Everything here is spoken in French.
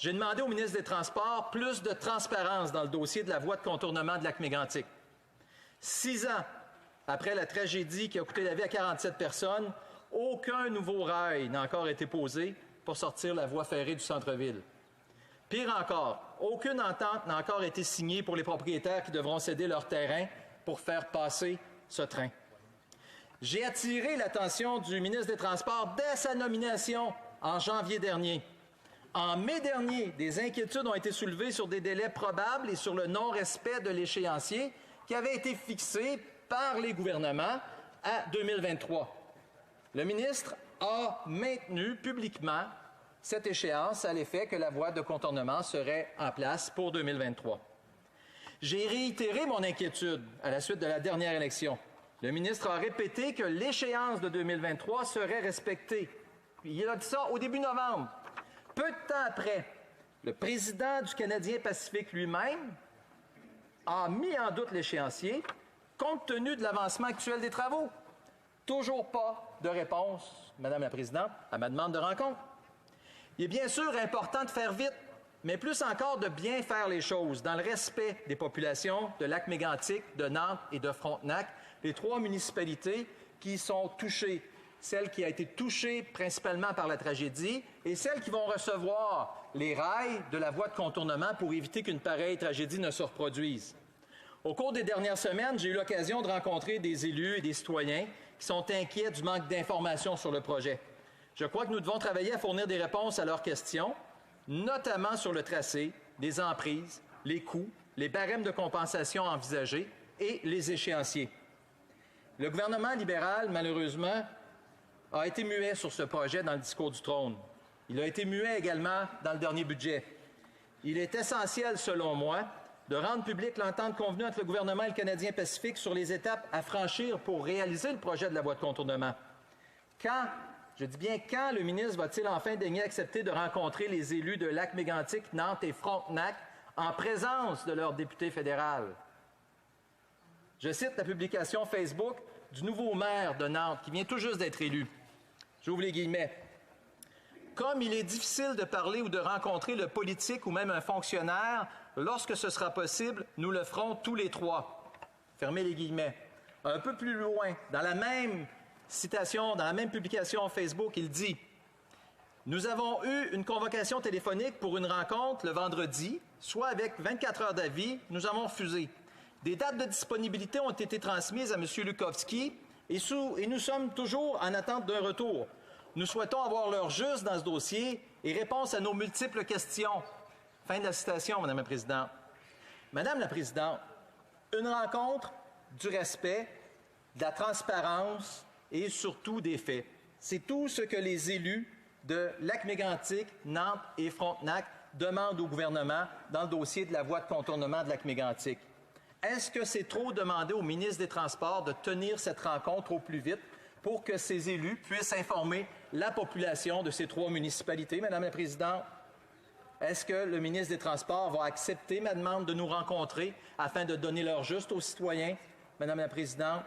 J'ai demandé au ministre des Transports plus de transparence dans le dossier de la voie de contournement de Lac-Mégantic. 6 ans après la tragédie qui a coûté la vie à 47 personnes, aucun nouveau rail n'a encore été posé pour sortir la voie ferrée du centre-ville. Pire encore, aucune entente n'a encore été signée pour les propriétaires qui devront céder leur terrain pour faire passer ce train. J'ai attiré l'attention du ministre des Transports dès sa nomination en janvier dernier. En mai dernier, des inquiétudes ont été soulevées sur des délais probables et sur le non-respect de l'échéancier qui avait été fixé par les gouvernements à 2023. Le ministre a maintenu publiquement cette échéance à l'effet que la voie de contournement serait en place pour 2023. J'ai réitéré mon inquiétude à la suite de la dernière élection. Le ministre a répété que l'échéance de 2023 serait respectée. Il a dit ça au début novembre. Peu de temps après, le président du Canadien Pacifique lui-même a mis en doute l'échéancier compte tenu de l'avancement actuel des travaux. Toujours pas de réponse, Madame la Présidente, à ma demande de rencontre. Il est bien sûr important de faire vite, mais plus encore de bien faire les choses dans le respect des populations de Lac-Mégantic, de Nantes et de Frontenac, les 3 municipalités qui sont touchées, celle qui a été touchée principalement par la tragédie et celles qui vont recevoir les rails de la voie de contournement pour éviter qu'une pareille tragédie ne se reproduise. Au cours des dernières semaines, j'ai eu l'occasion de rencontrer des élus et des citoyens qui sont inquiets du manque d'informations sur le projet. Je crois que nous devons travailler à fournir des réponses à leurs questions, notamment sur le tracé, les emprises, les coûts, les barèmes de compensation envisagés et les échéanciers. Le gouvernement libéral, malheureusement, a été muet sur ce projet dans le discours du trône. Il a été muet également dans le dernier budget. Il est essentiel, selon moi, de rendre publique l'entente convenue entre le gouvernement et le Canadien Pacifique sur les étapes à franchir pour réaliser le projet de la voie de contournement. Quand, je dis bien quand, le ministre va-t-il enfin daigner accepter de rencontrer les élus de Lac-Mégantic, Nantes et Frontenac en présence de leur député fédéral? Je cite la publication Facebook du nouveau maire de Nantes qui vient tout juste d'être élu. J'ouvre les guillemets. Comme il est difficile de parler ou de rencontrer le politique ou même un fonctionnaire, lorsque ce sera possible, nous le ferons tous les 3. Fermez les guillemets. Un peu plus loin, dans la même citation, dans la même publication Facebook, il dit « Nous avons eu une convocation téléphonique pour une rencontre le vendredi, soit avec 24 heures d'avis, nous avons refusé. Des dates de disponibilité ont été transmises à M. Lukowski et nous sommes toujours en attente d'un retour. Nous souhaitons avoir l'heure juste dans ce dossier et réponse à nos multiples questions. » Fin de la citation, Madame la Présidente. Madame la Présidente, une rencontre, du respect, de la transparence et surtout des faits. C'est tout ce que les élus de Lac-Mégantic, Nantes et Frontenac demandent au gouvernement dans le dossier de la voie de contournement de Lac-Mégantic. Est-ce que c'est trop demander au ministre des Transports de tenir cette rencontre au plus vite pour que ces élus puissent informer la population de ces 3 municipalités, Madame la Présidente? Est-ce que le ministre des Transports va accepter ma demande de nous rencontrer afin de donner l'heure juste aux citoyens, Madame la Présidente?